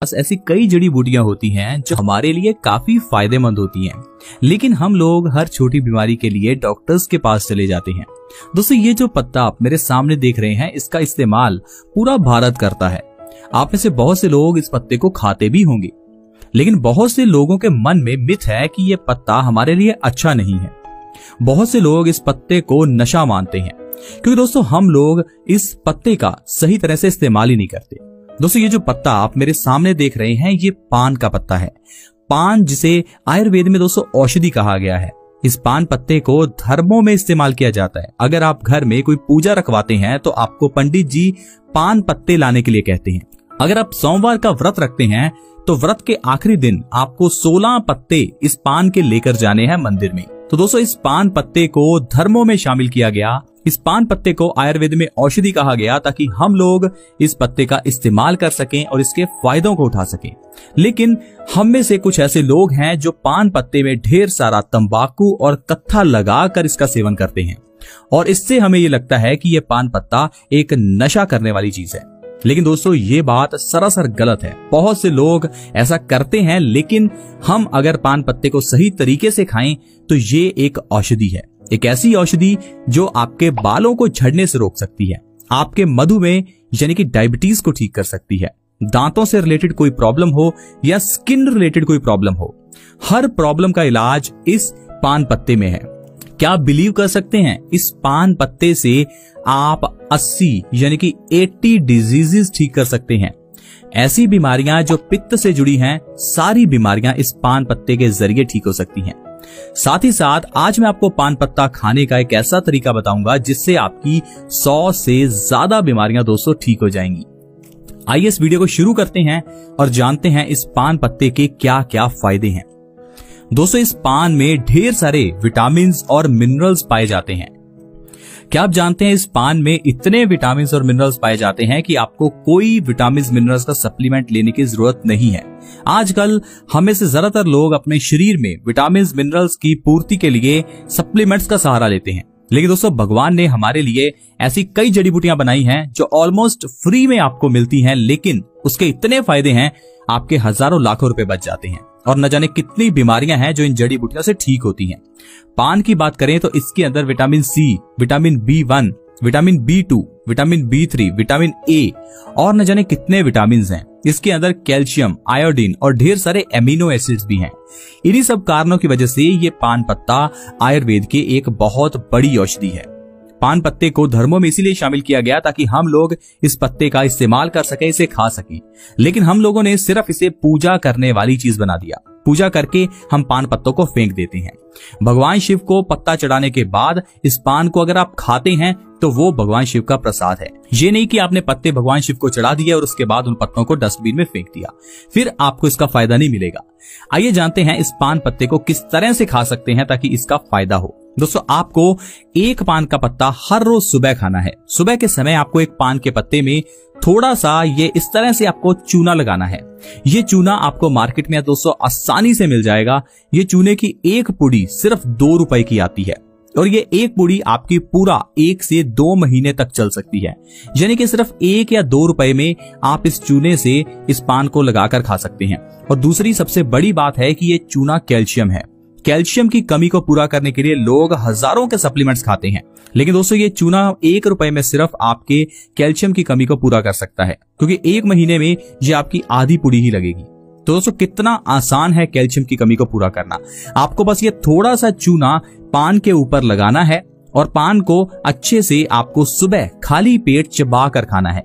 पास ऐसी कई जड़ी बूटियां होती हैं जो हमारे लिए काफी फायदेमंद होती हैं, लेकिन हम लोग हर छोटी बीमारी के लिए डॉक्टर्स के पास चले जाते हैं। दोस्तों, ये जो पत्ता आप मेरे सामने देख रहे हैं, इसका इस्तेमाल पूरा भारत करता है। आप में से बहुत से लोग इस पत्ते को खाते भी होंगे, लेकिन बहुत से लोगों के मन में मिथ है कि ये पत्ता हमारे लिए अच्छा नहीं है। बहुत से लोग इस पत्ते को नशा मानते हैं, क्योंकि दोस्तों हम लोग इस पत्ते का सही तरह से इस्तेमाल ही नहीं करते। दोस्तों, ये जो पत्ता आप मेरे सामने देख रहे हैं, ये पान का पत्ता है। पान, जिसे आयुर्वेद में दोस्तों औषधि कहा गया है। इस पान पत्ते को धर्मों में इस्तेमाल किया जाता है। अगर आप घर में कोई पूजा रखवाते हैं तो आपको पंडित जी पान पत्ते लाने के लिए कहते हैं। अगर आप सोमवार का व्रत रखते हैं तो व्रत के आखिरी दिन आपको 16 पत्ते इस पान के लेकर जाने हैं मंदिर में। तो दोस्तों, इस पान पत्ते को धर्मों में शामिल किया गया। इस पान पत्ते को आयुर्वेद में औषधि कहा गया ताकि हम लोग इस पत्ते का इस्तेमाल कर सकें और इसके फायदों को उठा सकें। लेकिन हम में से कुछ ऐसे लोग हैं जो पान पत्ते में ढेर सारा तंबाकू और कत्था लगाकर इसका सेवन करते हैं, और इससे हमें ये लगता है कि ये पान पत्ता एक नशा करने वाली चीज है। लेकिन दोस्तों, ये बात सरासर गलत है। बहुत से लोग ऐसा करते हैं, लेकिन हम अगर पान पत्ते को सही तरीके से खाएं तो ये एक औषधि है। एक ऐसी औषधि जो आपके बालों को झड़ने से रोक सकती है, आपके मधुमेह यानी कि डायबिटीज को ठीक कर सकती है, दांतों से रिलेटेड कोई प्रॉब्लम हो या स्किन रिलेटेड कोई प्रॉब्लम हो, हर प्रॉब्लम का इलाज इस पान पत्ते में है। क्या आप बिलीव कर सकते हैं, इस पान पत्ते से आप 80 यानी कि 80 डिजीजेस ठीक कर सकते हैं। ऐसी बीमारियां जो पित्त से जुड़ी हैं, सारी बीमारियां इस पान पत्ते के जरिए ठीक हो सकती हैं। साथ ही साथ आज मैं आपको पान पत्ता खाने का एक ऐसा तरीका बताऊंगा जिससे आपकी 100 से ज्यादा बीमारियां दोस्तों ठीक हो जाएंगी। आइए इस वीडियो को शुरू करते हैं और जानते हैं इस पान पत्ते के क्या क्या फायदे हैं। दोस्तों, इस पान में ढेर सारे विटामिन्स और मिनरल्स पाए जाते हैं। क्या आप जानते हैं इस पान में इतने विटामिन्स और मिनरल्स पाए जाते हैं कि आपको कोई विटामिन्स मिनरल्स का सप्लीमेंट लेने की जरूरत नहीं है। आजकल हमें से ज्यादातर लोग अपने शरीर में विटामिन्स मिनरल्स की पूर्ति के लिए सप्लीमेंट्स का सहारा लेते हैं, लेकिन दोस्तों भगवान ने हमारे लिए ऐसी कई जड़ी बूटियां बनाई हैं जो ऑलमोस्ट फ्री में आपको मिलती हैं, लेकिन उसके इतने फायदे हैं आपके हजारों लाखों रुपए बच जाते हैं, और न जाने कितनी बीमारियां हैं जो इन जड़ी बूटियों से ठीक होती हैं। पान की बात करें तो इसके अंदर vitamin C, vitamin B1, vitamin B2, vitamin B3, vitamin A और न जाने कितने विटामिन हैं। इसके अंदर कैल्शियम, आयोडीन और ढेर सारे एमिनो एसिड्स भी हैं। इन्हीं सब कारणों की वजह से ये पान पत्ता आयुर्वेद के एक बहुत बड़ी औषधि है। पान पत्ते को धर्मों में इसीलिए शामिल किया गया ताकि हम लोग इस पत्ते का इस्तेमाल कर सके, इसे खा सके, लेकिन हम लोगों ने सिर्फ इसे पूजा करने वाली चीज बना दिया। पूजा करके हम पान पत्तों को फेंक देते हैं। भगवान शिव को पत्ता चढ़ाने के बाद इस पान को अगर आप खाते हैं तो वो भगवान शिव का प्रसाद है। ये नहीं कि आपने पत्ते भगवान शिव को चढ़ा दिए और उसके बाद उन पत्तों को डस्टबिन में फेंक दिया, फिर आपको इसका फायदा नहीं मिलेगा। आइए जानते हैं इस पान पत्ते को किस तरह से खा सकते हैं ताकि इसका फायदा हो। दोस्तों, आपको एक पान का पत्ता हर रोज सुबह खाना है। सुबह के समय आपको एक पान के पत्ते में थोड़ा सा ये इस तरह से आपको चूना लगाना है। ये चूना आपको मार्केट में दोस्तों आसानी से मिल जाएगा। ये चूने की एक पुड़ी सिर्फ 2 रुपए की आती है, और ये एक पुड़ी आपकी पूरा 1 से 2 महीने तक चल सकती है। यानी कि सिर्फ 1 या 2 रुपए में आप इस चूने से इस पान को लगाकर खा सकते हैं। और दूसरी सबसे बड़ी बात है कि ये चूना कैल्शियम है। कैल्शियम की कमी को पूरा करने के लिए लोग हजारों के सप्लीमेंट्स खाते हैं, लेकिन दोस्तों ये चूना 1 रुपए में सिर्फ आपके कैल्शियम की कमी को पूरा कर सकता है, क्योंकि 1 महीने में ये आपकी आधी पुड़ी ही लगेगी। तो दोस्तों कितना आसान है कैल्शियम की कमी को पूरा करना। आपको बस ये थोड़ा सा चूना पान के ऊपर लगाना है और पान को अच्छे से आपको सुबह खाली पेट चबा कर खाना है।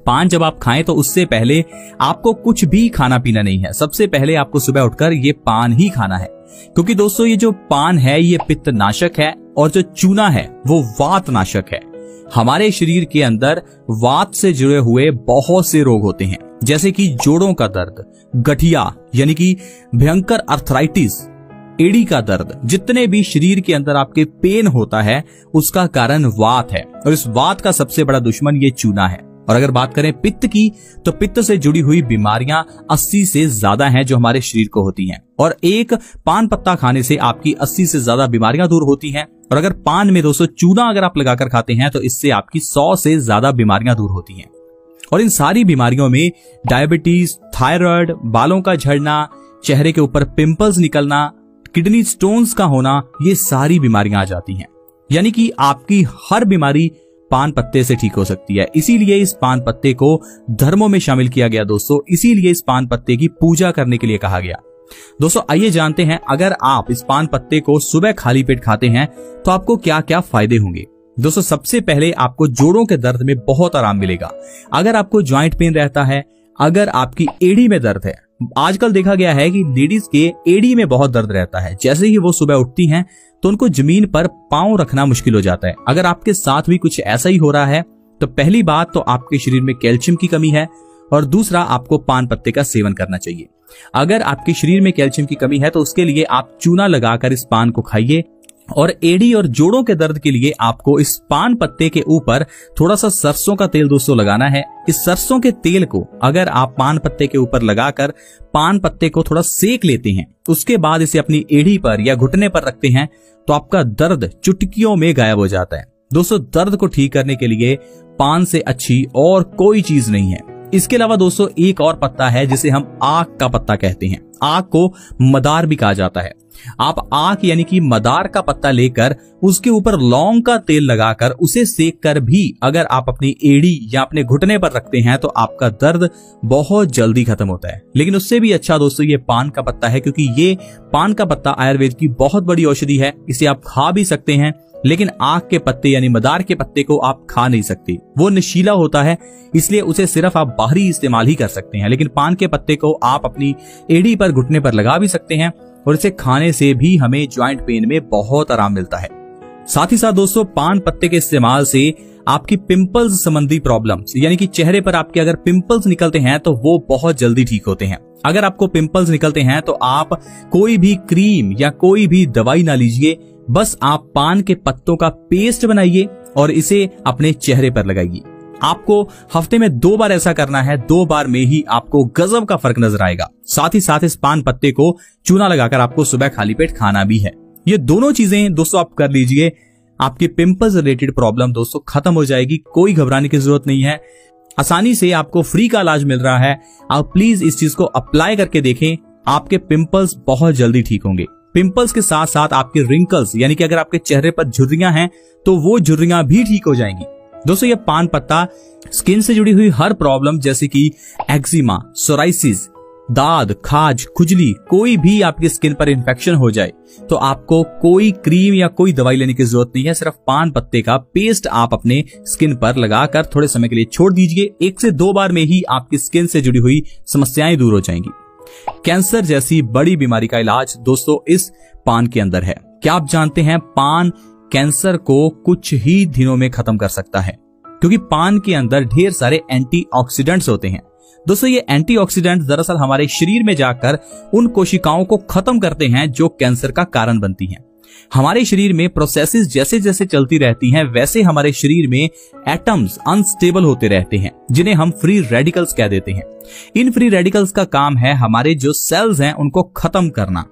पान जब आप खाएं तो उससे पहले आपको कुछ भी खाना पीना नहीं है। सबसे पहले आपको सुबह उठकर ये पान ही खाना है, क्योंकि दोस्तों ये जो पान है ये पित्त नाशक है और जो चूना है वो वात नाशक है। हमारे शरीर के अंदर वात से जुड़े हुए बहुत से रोग होते हैं, जैसे कि जोड़ों का दर्द, गठिया यानी कि भयंकर अर्थराइटिस, एड़ी का दर्द। जितने भी शरीर के अंदर आपके पेन होता है उसका कारण वात है, और इस वात का सबसे बड़ा दुश्मन ये चूना है। और अगर बात करें पित्त की, तो पित्त से जुड़ी हुई बीमारियां 80 से ज्यादा हैं जो हमारे शरीर को होती हैं, और एक पान पत्ता खाने से आपकी 80 से ज्यादा बीमारियां दूर होती हैं। और अगर पान में दोस्तों चूना अगर आप लगाकर खाते हैं तो इससे आपकी 100 से ज्यादा बीमारियां दूर होती हैं। और इन सारी बीमारियों में डायबिटीज, थायराइड, बालों का झड़ना, चेहरे के ऊपर पिंपल्स निकलना, किडनी स्टोन्स का होना, ये सारी बीमारियां आ जाती हैं। यानी कि आपकी हर बीमारी पान पत्ते से ठीक हो सकती है। इसीलिए इस पान पत्ते को धर्मों में शामिल किया गया दोस्तों। इसीलिए इस पान पत्ते की पूजा करने के लिए कहा गया। दोस्तों आइए जानते हैं, अगर आप इस पान पत्ते को सुबह खाली पेट खाते हैं तो आपको क्या क्या फायदे होंगे। दोस्तों सबसे पहले आपको जोड़ों के दर्द में बहुत आराम मिलेगा। अगर आपको ज्वाइंट पेन रहता है, अगर आपकी एड़ी में दर्द है, आजकल देखा गया है कि लेडीज के एड़ी में बहुत दर्द रहता है। जैसे ही वो सुबह उठती हैं तो उनको जमीन पर पांव रखना मुश्किल हो जाता है। अगर आपके साथ भी कुछ ऐसा ही हो रहा है तो पहली बात तो आपके शरीर में कैल्शियम की कमी है, और दूसरा आपको पान पत्ते का सेवन करना चाहिए। अगर आपके शरीर में कैल्शियम की कमी है तो उसके लिए आप चूना लगाकर इस पान को खाइए, और एड़ी और जोड़ों के दर्द के लिए आपको इस पान पत्ते के ऊपर थोड़ा सा सरसों का तेल दोस्तों लगाना है। इस सरसों के तेल को अगर आप पान पत्ते के ऊपर लगाकर पान पत्ते को थोड़ा सेक लेते हैं, उसके बाद इसे अपनी एड़ी पर या घुटने पर रखते हैं तो आपका दर्द चुटकियों में गायब हो जाता है। दोस्तों दर्द को ठीक करने के लिए पान से अच्छी और कोई चीज नहीं है। इसके अलावा दोस्तों एक और पत्ता है जिसे हम आक का पत्ता कहते हैं। आक को मदार भी कहा जाता है। आप आक यानी कि मदार का पत्ता लेकर उसके ऊपर लौंग का तेल लगाकर उसे सेक कर भी अगर आप अपनी एड़ी या अपने घुटने पर रखते हैं तो आपका दर्द बहुत जल्दी खत्म होता है। लेकिन उससे भी अच्छा दोस्तों ये पान का पत्ता है, क्योंकि ये पान का पत्ता आयुर्वेद की बहुत बड़ी औषधि है। इसे आप खा भी सकते हैं, लेकिन आक के पत्ते यानी मदार के पत्ते को आप खा नहीं सकते। वो नशीला होता है, इसलिए उसे सिर्फ आप बाहरी इस्तेमाल ही कर सकते हैं। लेकिन पान के पत्ते को आप अपनी एड़ी पर घुटने पर लगा भी सकते हैं, और इसे खाने से भी हमें ज्वाइंट पेन में बहुत आराम मिलता है। साथ ही साथ दोस्तों पान पत्ते के इस्तेमाल से आपकी पिंपल्स संबंधी प्रॉब्लम्स, यानी कि चेहरे पर आपके अगर पिंपल्स निकलते हैं तो वो बहुत जल्दी ठीक होते हैं। अगर आपको पिंपल्स निकलते हैं तो आप कोई भी क्रीम या कोई भी दवाई ना लीजिए, बस आप पान के पत्तों का पेस्ट बनाइए और इसे अपने चेहरे पर लगाइए। आपको हफ्ते में 2 बार ऐसा करना है। 2 बार में ही आपको गजब का फर्क नजर आएगा। साथ ही साथ इस पान पत्ते को चूना लगाकर आपको सुबह खाली पेट खाना भी है। ये दोनों चीजें दोस्तों आप कर लीजिए, आपके पिंपल्स रिलेटेड प्रॉब्लम दोस्तों खत्म हो जाएगी। कोई घबराने की जरूरत नहीं है। आसानी से आपको फ्री का इलाज मिल रहा है। आप प्लीज इस चीज को अप्लाई करके देखें, आपके पिंपल्स बहुत जल्दी ठीक होंगे। पिंपल्स के साथ साथ आपके रिंकल्स, यानी कि अगर आपके चेहरे पर झुर्रियां हैं तो वो झुर्रियां भी ठीक हो जाएंगी। दोस्तों ये पान पत्ता स्किन से जुड़ी हुई हर प्रॉब्लम जैसे कि एक्जिमा, सोराइसिस, दाद, खाज, खुजली, कोई भी आपकी स्किन पर इंफेक्शन हो जाए तो आपको कोई क्रीम या कोई दवाई लेने की जरूरत नहीं है। सिर्फ पान पत्ते का पेस्ट आप अपने स्किन पर लगाकर थोड़े समय के लिए छोड़ दीजिए। 1 से 2 बार में ही आपकी स्किन से जुड़ी हुई समस्याएं दूर हो जाएंगी। कैंसर जैसी बड़ी बीमारी का इलाज दोस्तों इस पान के अंदर है। क्या आप जानते हैं पान कैंसर को कुछ ही दिनों में खत्म कर सकता है, क्योंकि पान के अंदर ढेर सारे एंटीऑक्सीडेंट्स होते हैं। दोस्तों ये एंटीऑक्सीडेंट्स दरअसल हमारे शरीर में जाकर उन कोशिकाओं को खत्म करते हैं जो कैंसर का कारण बनती हैं। हमारे शरीर में प्रोसेसेस जैसे जैसे चलती रहती हैं वैसे हमारे शरीर में एटम्स अनस्टेबल होते रहते हैं, जिन्हें हम फ्री रेडिकल्स कह देते हैं। इन फ्री रेडिकल्स का काम है हमारे जो सेल्स हैं उनको खत्म करना,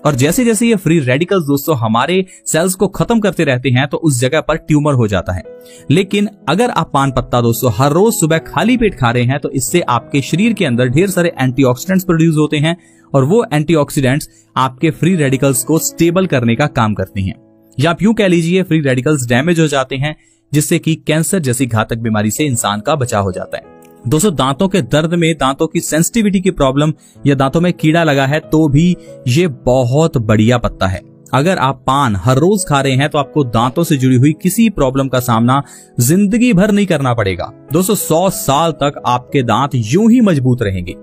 और जैसे जैसे ये फ्री रेडिकल्स दोस्तों हमारे सेल्स को खत्म करते रहते हैं तो उस जगह पर ट्यूमर हो जाता है। लेकिन अगर आप पान पत्ता दोस्तों हर रोज सुबह खाली पेट खा रहे हैं तो इससे आपके शरीर के अंदर ढेर सारे एंटीऑक्सीडेंट्स प्रोड्यूस होते हैं, और वो एंटीऑक्सीडेंट्स आपके फ्री रेडिकल्स को स्टेबल करने का काम करते हैं। या आप यूं कह लीजिए फ्री रेडिकल्स डैमेज हो जाते हैं, जिससे कि कैंसर जैसी घातक बीमारी से इंसान का बचाव हो जाता है। दोस्तों दांतों के दर्द में, दांतों की सेंसिटिविटी की प्रॉब्लम या दांतों में कीड़ा लगा है तो भी ये बहुत बढ़िया पत्ता है। अगर आप पान हर रोज खा रहे हैं तो आपको दांतों से जुड़ी हुई किसी प्रॉब्लम का सामना जिंदगी भर नहीं करना पड़ेगा। दोस्तों 100 साल तक आपके दांत यूं ही मजबूत रहेंगे।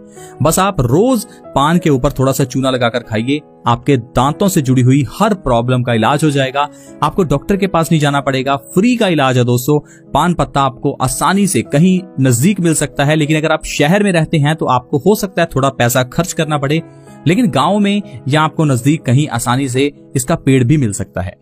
बस आप रोज पान के ऊपर थोड़ा सा चूना लगाकर खाइए, आपके दांतों से जुड़ी हुई हर प्रॉब्लम का इलाज हो जाएगा। आपको डॉक्टर के पास नहीं जाना पड़ेगा, फ्री का इलाज है दोस्तों। पान पत्ता आपको आसानी से कहीं नजदीक मिल सकता है, लेकिन अगर आप शहर में रहते हैं तो आपको हो सकता है थोड़ा पैसा खर्च करना पड़े, लेकिन गांव में या आपको नजदीक कहीं आसानी से इसका पेड़ भी मिल सकता है।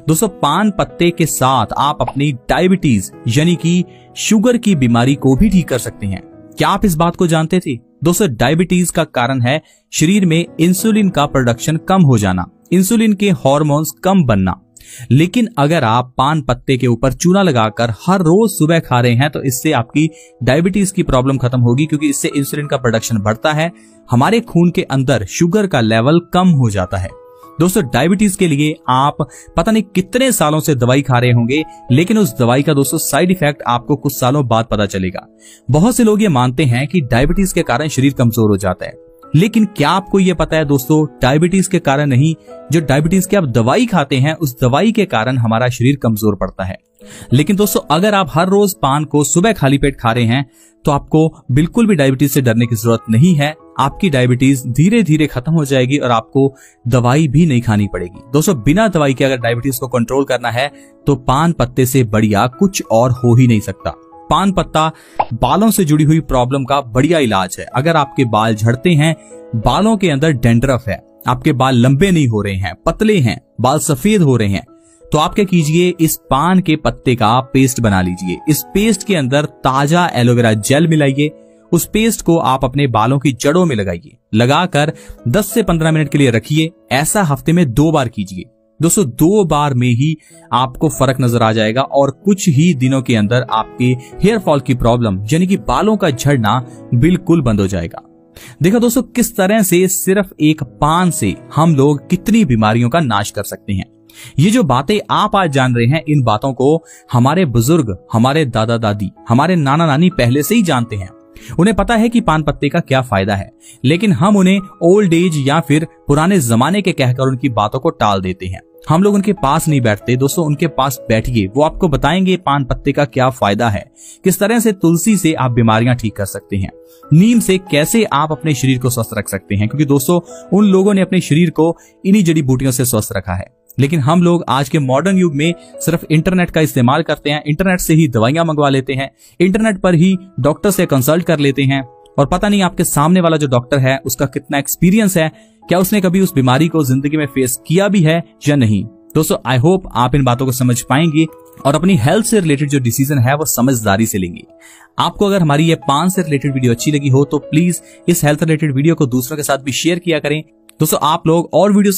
दोस्तों पान पत्ते के साथ आप अपनी डायबिटीज यानी कि शुगर की बीमारी को भी ठीक कर सकते हैं। क्या आप इस बात को जानते थे? दोस्तों डायबिटीज का कारण है शरीर में इंसुलिन का प्रोडक्शन कम हो जाना, इंसुलिन के हार्मोन्स कम बनना। लेकिन अगर आप पान पत्ते के ऊपर चूना लगाकर हर रोज सुबह खा रहे हैं तो इससे आपकी डायबिटीज की प्रॉब्लम खत्म होगी, क्योंकि इससे इंसुलिन का प्रोडक्शन बढ़ता है, हमारे खून के अंदर शुगर का लेवल कम हो जाता है। दोस्तों, डायबिटीज के लिए आप पता नहीं कितने सालों से दवाई खा रहे होंगे, लेकिन उस दवाई का दोस्तों साइड इफेक्ट आपको कुछ सालों बाद पता चलेगा। बहुत से लोग ये मानते हैं कि डायबिटीज के कारण शरीर कमजोर हो जाता है, लेकिन क्या आपको ये पता है दोस्तों, डायबिटीज के कारण नहीं, जो डायबिटीज की आप दवाई खाते हैं उस दवाई के कारण हमारा शरीर कमजोर पड़ता है। लेकिन दोस्तों, अगर आप हर रोज पान को सुबह खाली पेट खा रहे हैं तो आपको बिल्कुल भी डायबिटीज से डरने की जरूरत नहीं है। आपकी डायबिटीज धीरे धीरे खत्म हो जाएगी और आपको दवाई भी नहीं खानी पड़ेगी। दोस्तों, बिना दवाई के अगर डायबिटीज को कंट्रोल करना है तो पान पत्ते से बढ़िया कुछ और हो ही नहीं सकता। पान पत्ता बालों से जुड़ी हुई प्रॉब्लम का बढ़िया इलाज है। अगर आपके बाल झड़ते हैं, बालों के अंदर डैंड्रफ है, आपके बाल लंबे नहीं हो रहे हैं, पतले हैं, बाल सफेद हो रहे हैं, तो आप क्या कीजिए, इस पान के पत्ते का पेस्ट बना लीजिए। इस पेस्ट के अंदर ताजा एलोवेरा जेल मिलाइए। उस पेस्ट को आप अपने बालों की जड़ों में लगाइए। लगाकर 10 से 15 मिनट के लिए रखिए। ऐसा हफ्ते में 2 बार कीजिए। दोस्तों, 2 बार में ही आपको फर्क नजर आ जाएगा और कुछ ही दिनों के अंदर आपके हेयर फॉल की प्रॉब्लम यानी कि बालों का झड़ना बिल्कुल बंद हो जाएगा। देखो दोस्तों, किस तरह से सिर्फ एक पान से हम लोग कितनी बीमारियों का नाश कर सकते हैं। ये जो बातें आप आज जान रहे हैं, इन बातों को हमारे बुजुर्ग, हमारे दादा दादी, हमारे नाना नानी पहले से ही जानते हैं। उन्हें पता है कि पान पत्ते का क्या फायदा है, लेकिन हम उन्हें ओल्ड एज या फिर पुराने जमाने के कहकर उनकी बातों को टाल देते हैं। हम लोग उनके पास नहीं बैठते। दोस्तों, उनके पास बैठिए, वो आपको बताएंगे पान पत्ते का क्या फायदा है, किस तरह से तुलसी से आप बीमारियां ठीक कर सकते हैं, नीम से कैसे आप अपने शरीर को स्वस्थ रख सकते हैं, क्योंकि दोस्तों उन लोगों ने अपने शरीर को इन्हीं जड़ी बूटियों से स्वस्थ रखा है। लेकिन हम लोग आज के मॉडर्न युग में सिर्फ इंटरनेट का इस्तेमाल करते हैं, इंटरनेट से ही दवाइयां मंगवा लेते हैं, इंटरनेट पर ही डॉक्टर से कंसल्ट कर लेते हैं, और पता नहीं आपके सामने वाला जो डॉक्टर है उसका कितना एक्सपीरियंस है, क्या उसने कभी उस बीमारी को जिंदगी में फेस किया भी है या नहीं। दोस्तों, आई होप आप इन बातों को समझ पाएंगे और अपनी हेल्थ से रिलेटेड जो डिसीजन है वो समझदारी से लेंगे। आपको अगर हमारी ये पान से रिलेटेड वीडियो अच्छी लगी हो तो प्लीज इस हेल्थ रिलेटेड वीडियो को दूसरों के साथ भी शेयर किया करें। दोस्तों, आप लोग और वीडियो